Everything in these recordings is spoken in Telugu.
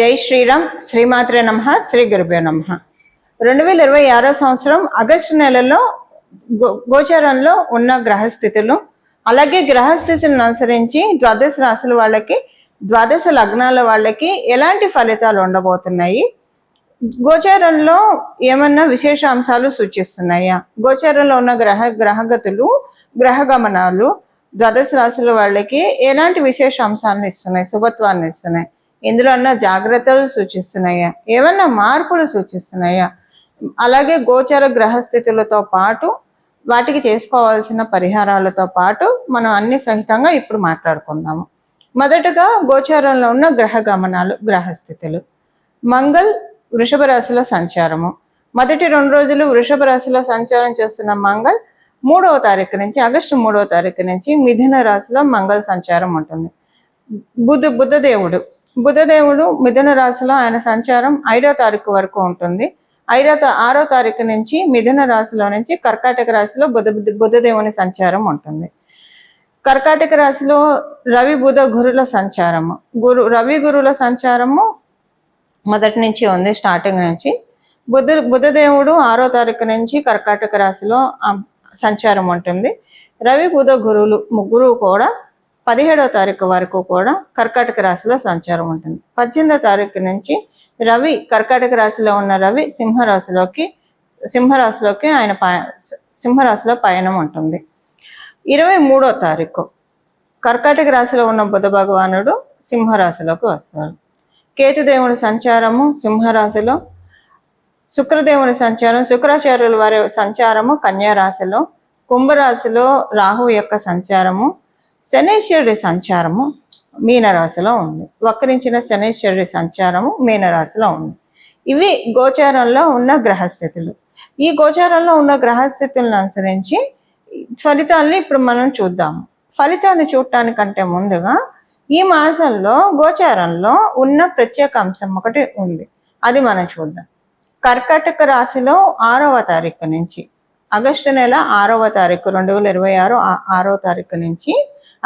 జై శ్రీరామ్. శ్రీమాత్రే నమః. శ్రీ గురుభ్యో నమః. 2026 సంవత్సరం ఆగస్టు నెలలో గోచారంలో ఉన్న గ్రహస్థితులు, అలాగే గ్రహస్థితులను అనుసరించి ద్వాదశ రాశుల వాళ్ళకి, ద్వాదశ లగ్నాల వాళ్ళకి ఎలాంటి ఫలితాలు ఉండబోతున్నాయి, గోచారంలో ఏమన్నా విశేష అంశాలు సూచిస్తున్నాయా, గోచారంలో ఉన్న గ్రహగతులు, గ్రహ గమనాలు ద్వాదశ రాశుల వాళ్ళకి ఎలాంటి విశేష అంశాలను ఇస్తున్నాయి, శుభత్వాన్ని ఇస్తున్నాయి, ఇందులో అన్న జాగ్రత్తలు సూచిస్తున్నాయా, ఏమన్నా మార్పులు సూచిస్తున్నాయా, అలాగే గోచర గ్రహస్థితులతో పాటు వాటికి చేసుకోవాల్సిన పరిహారాలతో పాటు మనం అన్ని సహితంగా ఇప్పుడు మాట్లాడుకుందాము. మొదటగా గోచారంలో ఉన్న గ్రహ గమనాలు, గ్రహస్థితులు. మంగళ్ వృషభ రాశిలో సంచారము. మొదటి 2 రోజులు వృషభ రాశిలో సంచారం చేస్తున్న మంగళ్ 3వ తారీఖు నుంచి, ఆగస్టు 3వ తారీఖు నుంచి మిథున రాశిలో మంగళ సంచారం ఉంటుంది. బుధదేవుడు మిథున రాశిలో ఆయన సంచారం 5వ తారీఖు వరకు ఉంటుంది. 6వ తారీఖు నుంచి మిథున రాశిలో నుంచి కర్కాటక రాశిలో బుధదేవుని సంచారం ఉంటుంది. కర్కాటక రాశిలో రవి బుధ గురుల సంచారము, రవి గురుల సంచారము మొదటి నుంచి ఉంది, స్టార్టింగ్ నుంచి. బుధదేవుడు 6వ తారీఖు నుంచి కర్కాటక రాశిలో సంచారం ఉంటుంది. రవి బుధ గురువులు ముగ్గురు కూడా 17వ తారీఖు వరకు కూడా కర్కాటక రాశిలో సంచారం ఉంటుంది. 18వ తారీఖు నుంచి రవి కర్కాటక రాశిలో ఉన్న రవి సింహరాశిలోకి ఆయన సింహరాశిలో పయనం ఉంటుంది. 23వ తారీఖు కర్కాటక రాశిలో ఉన్న బుధ భగవానుడు సింహరాశిలోకి వస్తాడు. కేతుదేవుని సంచారము సింహరాశిలో, శుక్రదేవుని సంచారం, శుక్రాచార్యుల వారి సంచారము కన్యా రాశిలో, కుంభరాశిలో రాహు యొక్క సంచారము, శనీశ్వరుడి సంచారము మీనరాశిలో ఉంది. వక్రించిన శనీశ్వరుడి సంచారము మీనరాశిలో ఉంది. ఇవి గోచారంలో ఉన్న గ్రహస్థితులు. ఈ గోచారంలో ఉన్న గ్రహస్థితులను అనుసరించి ఫలితాలని ఇప్పుడు మనం చూద్దాము. ఫలితాన్ని చూడటానికంటే ముందుగా ఈ మాసంలో గోచారంలో ఉన్న ప్రత్యేక అంశం ఒకటి ఉంది, అది మనం చూద్దాం. కర్కాటక రాశిలో 6వ తారీఖు నుంచి, ఆగస్టు నెల 6వ తారీఖు 2026 6వ తారీఖు నుంచి,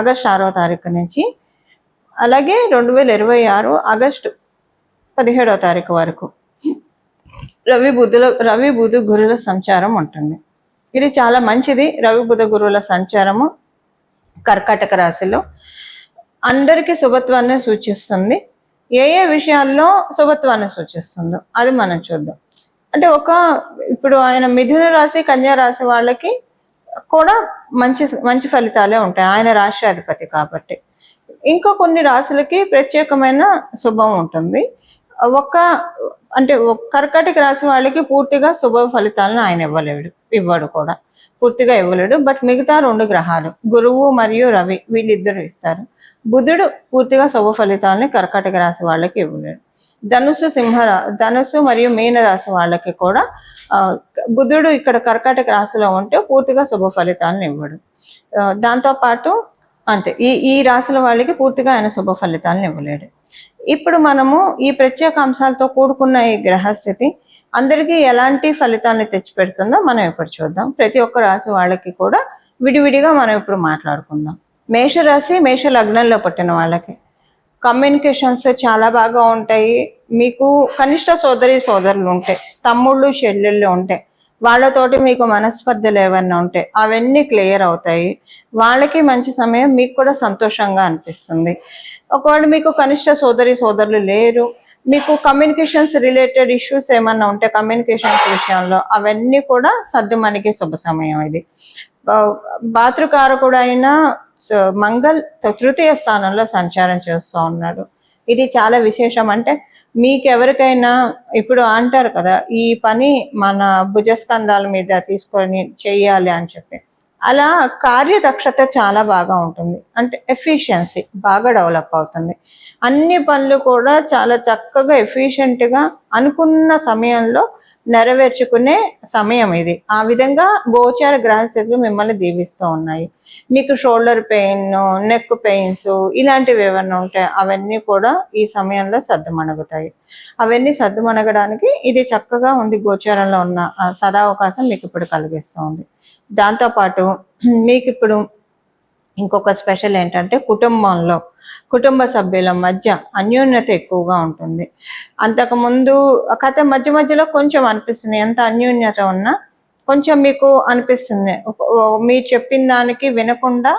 ఆగస్టు 6వ తారీఖు నుంచి, అలాగే 2026 ఆగస్టు 17వ తారీఖు వరకు రవి బుధ గురుల సంచారం ఉంటుంది. ఇది చాలా మంచిది. రవి బుధ గురువుల సంచారము కర్కాటక రాశిలో అందరికీ శుభత్వాన్ని సూచిస్తుంది. ఏ విషయాల్లో శుభత్వాన్ని సూచిస్తుందో అది మనం చూద్దాం. అంటే ఇప్పుడు ఆయన మిథున రాశి, కన్యా రాశి వాళ్ళకి కూడా మంచి ఫలితాలే ఉంటాయి, ఆయన రాశి అధిపతి కాబట్టి. ఇంకా కొన్ని రాశులకి ప్రత్యేకమైన శుభం ఉంటుంది. కర్కాటక రాశి వాళ్ళకి పూర్తిగా శుభ ఫలితాలను ఆయన ఇవ్వడు కూడా, పూర్తిగా ఇవ్వలేడు. బట్ మిగతా 2 గ్రహాలు గురువు మరియు రవి వీళ్ళిద్దరు ఇస్తారు. బుధుడు పూర్తిగా శుభ ఫలితాలని కర్కాటక రాశి వాళ్ళకి ఇవ్వలేడు. ధనుసు మరియు మీన రాశి వాళ్ళకి కూడా బుధుడు ఇక్కడ కర్కాటక రాశిలో ఉంటే పూర్తిగా శుభ ఫలితాలను ఇవ్వడు. దాంతోపాటు అంతే, ఈ రాశుల వాళ్ళకి పూర్తిగా ఆయన శుభ ఫలితాలను ఇవ్వలేడు. ఇప్పుడు మనము ఈ ప్రత్యేక అంశాలతో కూడుకున్న ఈ గ్రహస్థితి అందరికీ ఎలాంటి ఫలితాన్ని తెచ్చిపెడుతుందో మనం ఇప్పుడు చూద్దాం. ప్రతి ఒక్క రాశి వాళ్ళకి కూడా విడివిడిగా మనం ఇప్పుడు మాట్లాడుకుందాం. మేషరాశి, మేష లగ్నంలో పుట్టిన వాళ్ళకి కమ్యూనికేషన్స్ చాలా బాగా ఉంటాయి. మీకు కనిష్ట సోదరులు ఉంటాయి, తమ్ముళ్ళు చెల్లెళ్ళు ఉంటాయి, వాళ్ళతోటి మీకు మనస్పర్ధలు ఏమన్నా ఉంటాయి, అవన్నీ క్లియర్ అవుతాయి. వాళ్ళకి మంచి సమయం, మీకు కూడా సంతోషంగా అనిపిస్తుంది. ఒకవేళ మీకు కనిష్ట సోదరులు లేరు, మీకు కమ్యూనికేషన్స్ రిలేటెడ్ ఇష్యూస్ ఏమన్నా ఉంటే కమ్యూనికేషన్స్ విషయంలో అవన్నీ కూడా సర్దుమణిగే శుభ సమయం ఇది. భాతృకారకుడు అయిన మంగళ్ 3వ స్థానంలో సంచారం చేస్తూ ఉన్నాడు. ఇది చాలా విశేషం. అంటే మీకు ఎవరికైనా ఇప్పుడు అంటారు కదా, ఈ పని మన భుజస్కంధాల మీద తీసుకొని చెయ్యాలి అని చెప్పి, అలా కార్యదక్షత చాలా బాగా ఉంటుంది. అంటే ఎఫిషియన్సీ బాగా డెవలప్ అవుతుంది. అన్ని పనులు కూడా చాలా చక్కగా ఎఫిషియెంట్గా అనుకున్న సమయంలో నెరవేర్చుకునే సమయం ఇది. ఆ విధంగా గోచార గ్రహస్థితులు మిమ్మల్ని దీవిస్తూ ఉన్నాయి. మీకు షోల్డర్ పెయిన్, నెక్ పెయిన్స్ ఇలాంటివి ఏమైనా ఉంటాయి, అవన్నీ కూడా ఈ సమయంలో సద్దుమణగుతాయి. అవన్నీ సద్దుమణగడానికి ఇది చక్కగా ఉంది. గోచారంలో ఉన్న సదావకాశం మీకు ఇప్పుడు కలిగిస్తూ ఉంది. దాంతోపాటు మీకు ఇప్పుడు ఇంకొక స్పెషల్ ఏంటంటే కుటుంబ సభ్యుల మధ్య అన్యోన్యత ఎక్కువగా ఉంటుంది. అంతకుముందు కథ మధ్య మధ్యలో కొంచెం అనిపిస్తుంది, ఎంత అన్యోన్యత ఉన్నా కొంచెం మీకు అనిపిస్తుంది మీరు చెప్పిన దానికి వినకుండా,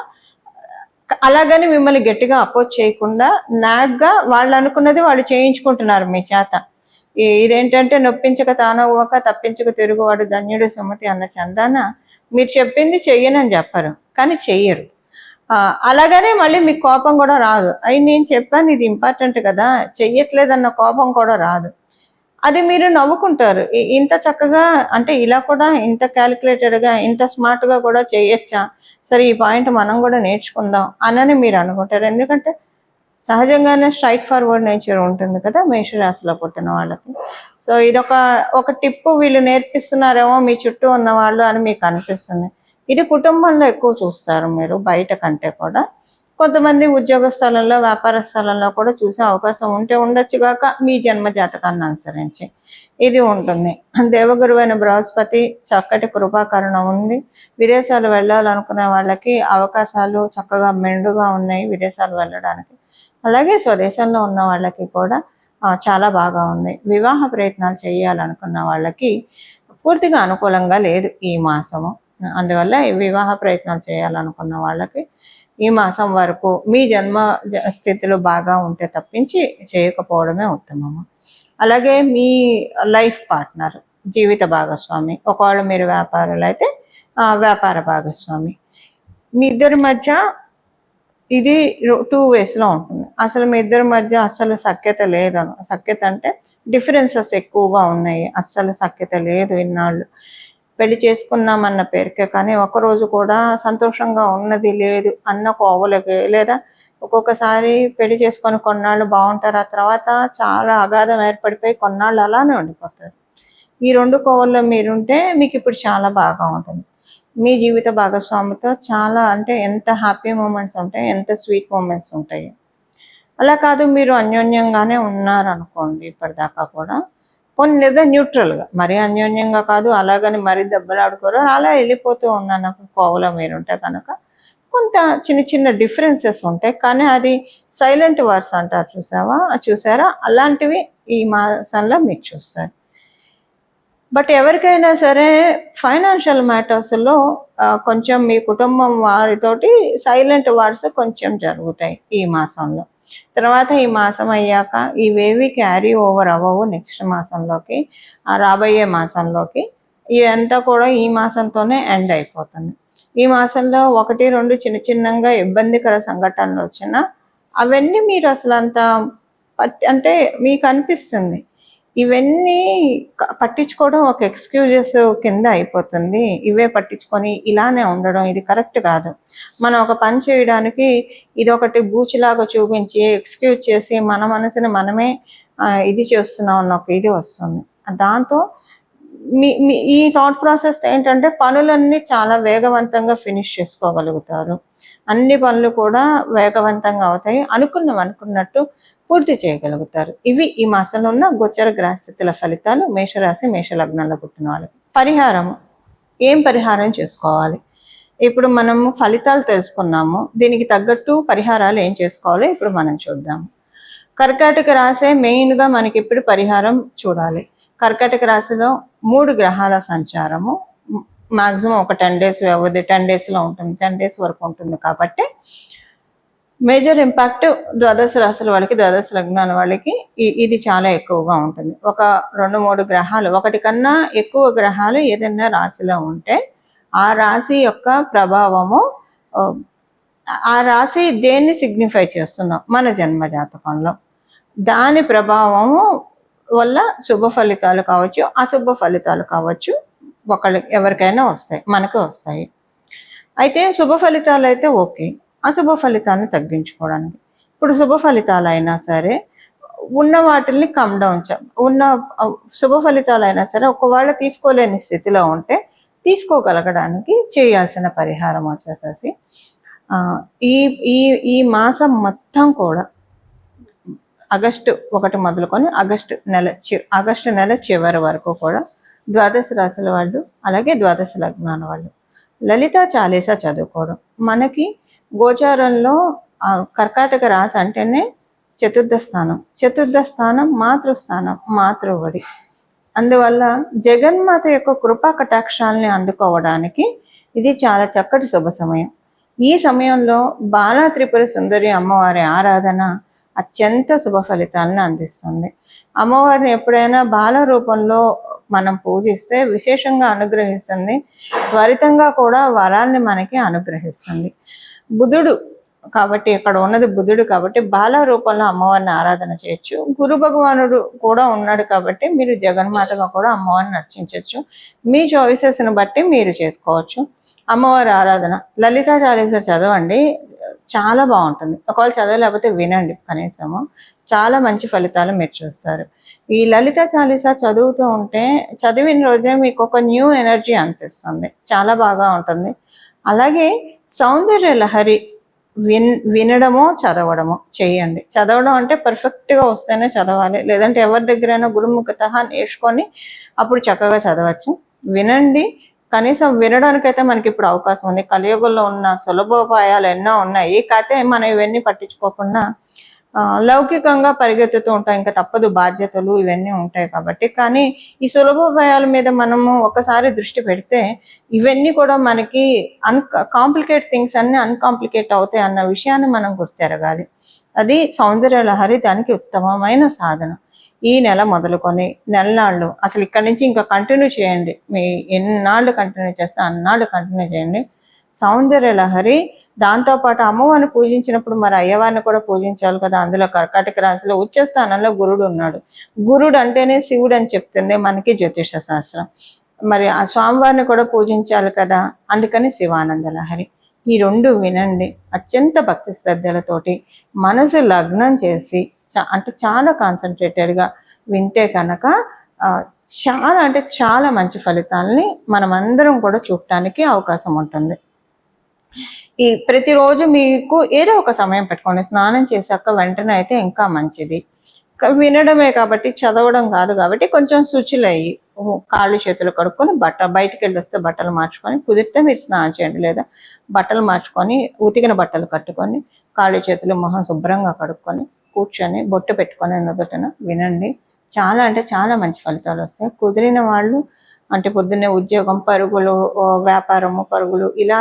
అలాగని మిమ్మల్ని గట్టిగా అపోజ్ చేయకుండా నాగ్గా వాళ్ళు అనుకున్నది వాళ్ళు చేయించుకుంటున్నారు మీ చేత. ఇదేంటంటే నొప్పించక తానవ్వక తప్పించక తిరుగువాడు ధన్యుడు సుమతి అన్న చందాన మీరు చెప్పింది చెయ్యనని చెప్పరు, కానీ చెయ్యరు. అలాగనే మళ్ళీ మీకు కోపం కూడా రాదు. అయి నేను చెప్పాను ఇది ఇంపార్టెంట్ కదా, చెయ్యట్లేదన్న కోపం కూడా రాదు. అది మీరు నవ్వుకుంటారు. ఇంత చక్కగా అంటే ఇలా కూడా ఇంత క్యాలిక్యులేటెడ్గా ఇంత స్మార్ట్గా కూడా చేయొచ్చా, సరే ఈ పాయింట్ మనం కూడా నేర్చుకుందాం అనని మీరు అనుకుంటారు. ఎందుకంటే సహజంగానే స్ట్రైట్ ఫార్వర్డ్ నేచర్ ఉంటుంది కదా మేషరాశిలో పుట్టిన వాళ్ళకి. సో ఒక టిప్పు వీళ్ళు నేర్పిస్తున్నారేమో మీ చుట్టూ ఉన్న వాళ్ళు అని మీకు అనిపిస్తుంది. ఇది కుటుంబంలో ఎక్కువ చూస్తారు మీరు బయట కంటే కూడా. కొంతమంది ఉద్యోగ స్థలంలో వ్యాపార స్థలంలో కూడా చూసే అవకాశం ఉంటే ఉండొచ్చు కాక మీ జన్మ జాతకాన్ని అనుసరించి ఇది ఉంటుంది. దేవగురువైన బృహస్పతి చక్కటి కృపాకరణం ఉంది. విదేశాలు వెళ్ళాలనుకునే వాళ్ళకి అవకాశాలు చక్కగా మెండుగా ఉన్నాయి విదేశాలు వెళ్ళడానికి. అలాగే స్వదేశంలో ఉన్న వాళ్ళకి కూడా చాలా బాగా ఉంది. వివాహ ప్రయత్నాలు చేయాలనుకున్న వాళ్ళకి పూర్తిగా అనుకూలంగా లేదు ఈ మాసము. అందువల్ల వివాహ ప్రయత్నాలు చేయాలనుకున్న వాళ్ళకి ఈ మాసం వరకు మీ జన్మ స్థితిలో బాగా ఉంటే తప్పించి చేయకపోవడమే ఉత్తమము. అలాగే మీ లైఫ్ పార్ట్నర్, జీవిత భాగస్వామి, ఒకవేళ మీరు వ్యాపారులు అయితే వ్యాపార భాగస్వామి, మీ ఇద్దరి మధ్య ఇది 2 waysలో ఉంటుంది. అసలు మీ ఇద్దరి మధ్య అస్సలు సఖ్యత లేదను, సఖ్యత అంటే డిఫరెన్సెస్ ఎక్కువగా ఉన్నాయి, అస్సలు సఖ్యత లేదు ఇన్నాళ్ళు. పెళ్లి చేసుకున్నామన్న పేరుకే కానీ ఒకరోజు కూడా సంతోషంగా ఉన్నది లేదు అన్న కోవలకి, లేదా ఒక్కొక్కసారి పెళ్లి చేసుకొని కొన్నాళ్ళు బాగుంటారు, ఆ తర్వాత చాలా అగాధం ఏర్పడిపోయి కొన్నాళ్ళు అలానే ఉండిపోతారు. ఈ 2 కోవల్లో మీరుంటే మీకు ఇప్పుడు చాలా బాగా ఉంటుంది. మీ జీవిత భాగస్వామితో చాలా అంటే ఎంత హ్యాపీ మూమెంట్స్ ఉంటాయి, ఎంత స్వీట్ మూమెంట్స్ ఉంటాయి. అలా కాదు మీరు అన్యోన్యంగానే ఉన్నారనుకోండి ఇప్పటిదాకా కూడా, కొన్ని లేదా న్యూట్రల్గా, మరీ అన్యోన్యంగా కాదు అలాగని మరీ దెబ్బలాడుకోరు, అలా వెళ్ళిపోతూ ఉందన్న కోవలో మీరుంటే కనుక కొంత చిన్న చిన్న డిఫరెన్సెస్ ఉంటాయి. కానీ అది సైలెంట్ వార్స్ అంటారు చూసారా, అలాంటివి ఈ మాసంలో మీకు చూస్తారు. బట్ ఎవరికైనా సరే ఫైనాన్షియల్ మ్యాటర్స్లో కొంచెం మీ కుటుంబం వారితోటి సైలెంట్ వార్స్ కొంచెం జరుగుతాయి ఈ మాసంలో. తర్వాత ఈ మాసం అయ్యాక ఇవేవి క్యారీ ఓవర్ అవ్వవు నెక్స్ట్ మాసంలోకి, రాబోయే మాసంలోకి. ఇదంతా కూడా ఈ మాసంతోనే ఎండ్ అయిపోతుంది. ఈ మాసంలో 1-2 చిన్నగా ఇబ్బందికర సంఘటనలు వచ్చినా అవన్నీ మీరు అసలు అంత అంటే మీకు అనిపిస్తుంది ఇవన్నీ పట్టించుకోవడం ఒక ఎక్స్క్యూజెస్ కింద అయిపోతుంది. ఇవే పట్టించుకొని ఇలానే ఉండడం ఇది కరెక్ట్ కాదు. మనం ఒక పని చేయడానికి ఇదొకటి బూచిలాగా చూపించి ఎక్స్క్యూజ్ చేసి మన మనసుని మనమే ఇది చేస్తున్నాం అన్న ఒక ఇది వస్తుంది. దాంతో ఈ థాట్ ప్రాసెస్ ఏంటంటే పనులన్నీ చాలా వేగవంతంగా ఫినిష్ చేసుకోగలుగుతారు. అన్ని పనులు కూడా వేగవంతంగా అవుతాయి, అనుకున్నట్టు పూర్తి చేయగలుగుతారు. ఇవి ఈ మాసంలో ఉన్న గోచర గ్రహస్థితుల ఫలితాలు మేషరాశి మేషలగ్నంలో పుట్టిన వాళ్ళకి. ఏం పరిహారం చేసుకోవాలి? ఇప్పుడు మనము ఫలితాలు తెలుసుకున్నాము, దీనికి తగ్గట్టు పరిహారాలు ఏం చేసుకోవాలో ఇప్పుడు మనం చూద్దాము. కర్కాటక రాశి మెయిన్గా మనకి ఇప్పుడు పరిహారం చూడాలి. కర్కాటక రాశిలో 3 గ్రహాల సంచారము మాక్సిమం ఒక 10 days వ్యవధి, 10 daysలో ఉంటుంది, 10 days వరకు ఉంటుంది. కాబట్టి మేజర్ ఇంపాక్ట్ ద్వాదశ రాశుల వాళ్ళకి, ద్వాదశ లగ్నాల వాళ్ళకి ఇది చాలా ఎక్కువగా ఉంటుంది. ఒక 2-3 గ్రహాలు, ఒకటి కన్నా ఎక్కువ గ్రహాలు ఏదైనా రాశిలో ఉంటే ఆ రాశి యొక్క ప్రభావము, ఆ రాశి దేన్ని సిగ్నిఫై చేస్తుందో మన జన్మ జాతకంలో దాని ప్రభావము వల్ల శుభ ఫలితాలు కావచ్చు, అశుభ ఫలితాలు కావచ్చు, ఎవరికైనా వస్తాయి, మనకు వస్తాయి. అయితే శుభ ఫలితాలు అయితే ఓకే, అశుభ ఫలితాలను తగ్గించుకోవడానికి ఇప్పుడు శుభ ఫలితాలు అయినా సరే ఉన్న వాటిల్ని కమ్ డౌన్, ఉన్న శుభ ఫలితాలు అయినా సరే ఒకవేళ తీసుకోలేని స్థితిలో ఉంటే తీసుకోగలగడానికి చేయాల్సిన పరిహారం వచ్చేసేసి ఈ మాసం మొత్తం కూడా ఆగస్టు 1 మొదలుకొని ఆగస్టు నెల చివరి వరకు కూడా ద్వాదశ రాశుల వాళ్ళు అలాగే ద్వాదశ లగ్నాల వాళ్ళు లలిత చాలీసా చదువుకోవడం. మనకి గోచారంలో కర్కాటక రాశి అంటేనే చతుర్థ స్థానం. చతుర్థ స్థానం మాతృస్థానం, మాతృవడి. అందువల్ల జగన్మాత యొక్క కృపా కటాక్షాలని అందుకోవడానికి ఇది చాలా చక్కటి శుభ సమయం. ఈ సమయంలో బాలా త్రిపుర సుందరి అమ్మవారి ఆరాధన అత్యంత శుభ ఫలితాలను అందిస్తుంది. అమ్మవారిని ఎప్పుడైనా బాల రూపంలో మనం పూజిస్తే విశేషంగా అనుగ్రహిస్తుంది, త్వరితంగా కూడా వరాల్ని మనకి అనుగ్రహిస్తుంది. బుధుడు కాబట్టి ఇక్కడ ఉన్నది బుధుడు కాబట్టి బాల రూపంలో అమ్మవారిని ఆరాధన చేయొచ్చు. గురు భగవానుడు కూడా ఉన్నాడు కాబట్టి మీరు జగన్మాతగా కూడా అమ్మవారిని అర్చించవచ్చు. మీ చాయిసెస్ని బట్టి మీరు చేసుకోవచ్చు. అమ్మవారి ఆరాధన లలితా చాలీస చదవండి, చాలా బాగుంటుంది. ఒకవేళ చదవలేకపోతే వినండి, కనీసము చాలా మంచి ఫలితాలు మీరు చూస్తారు. ఈ లలిత చాలీస చదువుతూ ఉంటే చదివిన రోజే మీకు ఒక న్యూ ఎనర్జీ అనిపిస్తుంది, చాలా బాగా ఉంటుంది. అలాగే సౌందర్య లహరి వినడమో చదవడమో చేయండి. చదవడం అంటే పర్ఫెక్ట్గా వస్తేనే చదవాలి, లేదంటే ఎవరి దగ్గరైనా గురుముఖత నేర్చుకొని అప్పుడు చక్కగా చదవచ్చు. వినండి, కనీసం వినడానికైతే మనకి ఇప్పుడు అవకాశం ఉంది. కలియుగంలో ఉన్న సులభోపాయాలు ఎన్నో ఉన్నాయి, కాకపోతే మనం ఇవన్నీ పట్టించుకోకుండా లౌకికంగా పరిగెత్తుతూ ఉంటాం, ఇంకా తప్పదు, బాధ్యతలు ఇవన్నీ ఉంటాయి కాబట్టి. కానీ ఈ సులభోపాయాల మీద మనము ఒకసారి దృష్టి పెడితే ఇవన్నీ కూడా మనకి కాంప్లికేట్ థింగ్స్ అన్ని అన్కాంప్లికేట్ అవుతాయి అన్న విషయాన్ని మనం గుర్తెరగాలి. అది సౌందర్య లహరి దానికి ఉత్తమమైన సాధన. ఈ నెల మొదలుకొని నెలనాళ్ళు అసలు ఇక్కడి నుంచి ఇంకా కంటిన్యూ చేయండి. మీ ఎన్నాళ్ళు కంటిన్యూ చేస్తే అన్నాళ్ళు కంటిన్యూ చేయండి. సౌందర్య లహరి, దాంతోపాటు అమ్మవారిని పూజించినప్పుడు మరి అయ్యవారిని కూడా పూజించాలి కదా. అందులో కర్కాటక రాశిలో ఉచ్చ స్థానంలో గురుడు ఉన్నాడు. గురుడు అంటేనే శివుడు అని చెప్తుంది మనకి జ్యోతిష శాస్త్రం. మరి ఆ స్వామివారిని కూడా పూజించాలి కదా, అందుకని శివానంద లహరి. ఈ రెండు వినండి, అత్యంత భక్తి శ్రద్ధలతోటి మనసు లగ్నం చేసి అంటే చాలా కాన్సన్ట్రేటెడ్గా వింటే కనుక చాలా అంటే చాలా మంచి ఫలితాలని మనమందరం కూడా చూడటానికి అవకాశం ఉంటుంది. ఈ ప్రతిరోజు మీకు ఏదో ఒక సమయం పెట్టుకోండి. స్నానం చేశాక వెంటనే అయితే ఇంకా మంచిది. వినడమే కాబట్టి చదవడం కాదు కాబట్టి కొంచెం శుచులయ్యి కాళ్ళు చేతులు కడుక్కొని బయటికి వెళ్ళి వస్తే బట్టలు మార్చుకొని, కుదిరితే మీరు స్నానం చేయండి, లేదా బట్టలు మార్చుకొని ఉతికిన బట్టలు కట్టుకొని కాళ్ళు చేతులు మొహం శుభ్రంగా కడుక్కొని కూర్చొని బొట్టు పెట్టుకొని నుదుటన వినండి. చాలా అంటే చాలా మంచి ఫలితాలు వస్తాయి. కుదిరిన వాళ్ళు అంటే పొద్దున్నే ఉద్యోగం, పరుగులు, వ్యాపారము, పరుగులు ఇలా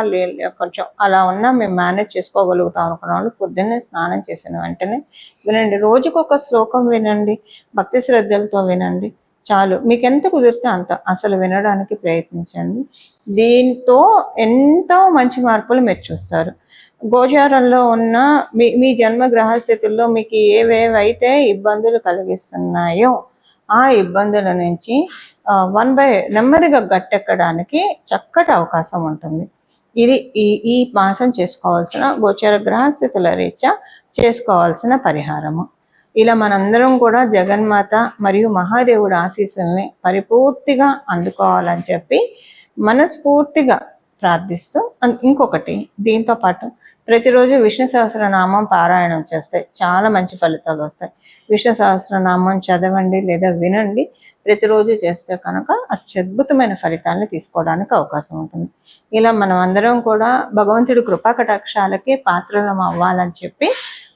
కొంచెం అలా ఉన్నా మేము మేనేజ్ చేసుకోగలుగుతాం అనుకున్న వాళ్ళు పొద్దున్నే స్నానం చేసిన వెంటనే వినండి. రోజుకొక శ్లోకం వినండి, భక్తి శ్రద్ధలతో వినండి, చాలు. మీకు ఎంత కుదిరితే అంత అసలు వినడానికి ప్రయత్నించండి. దీంతో ఎంతో మంచి మార్పులు మీరు చూస్తారు. గోచారంలో ఉన్న మీ జన్మ గ్రహస్థితుల్లో మీకు ఏవేవైతే ఇబ్బందులు కలిగిస్తున్నాయో ఆ ఇబ్బందుల నుంచి నెమ్మదిగా గట్టెక్కడానికి చక్కటి అవకాశం ఉంటుంది. ఇది ఈ మాసం చేసుకోవాల్సిన గోచర గ్రహస్థితుల రీత్యా చేసుకోవాల్సిన పరిహారము. ఇలా మనందరం కూడా జగన్మాత మరియు మహాదేవుడు ఆశీస్సుల్ని పరిపూర్తిగా అందుకోవాలని చెప్పి మనస్ఫూర్తిగా ప్రార్థిస్తూ, ఇంకొకటి దీంతో పాటు ప్రతిరోజు విష్ణు సహస్రనామం పారాయణం చేస్తే చాలా మంచి ఫలితాలు వస్తాయి. విష్ణు సహస్రనామం చదవండి లేదా వినండి, ప్రతిరోజు చేస్తే కనుక అత్యద్భుతమైన ఫలితాలను తీసుకోవడానికి అవకాశం ఉంటుంది. ఇలా మనం అందరం కూడా భగవంతుడి కృపా కటాక్షాలకి పాత్రలం అవ్వాలని చెప్పి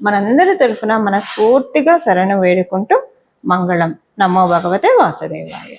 మనందరి తరఫున మనస్ఫూర్తిగా శరణు వేడుకుంటూ మంగళం. నమో భగవతే వాసుదేవాయ.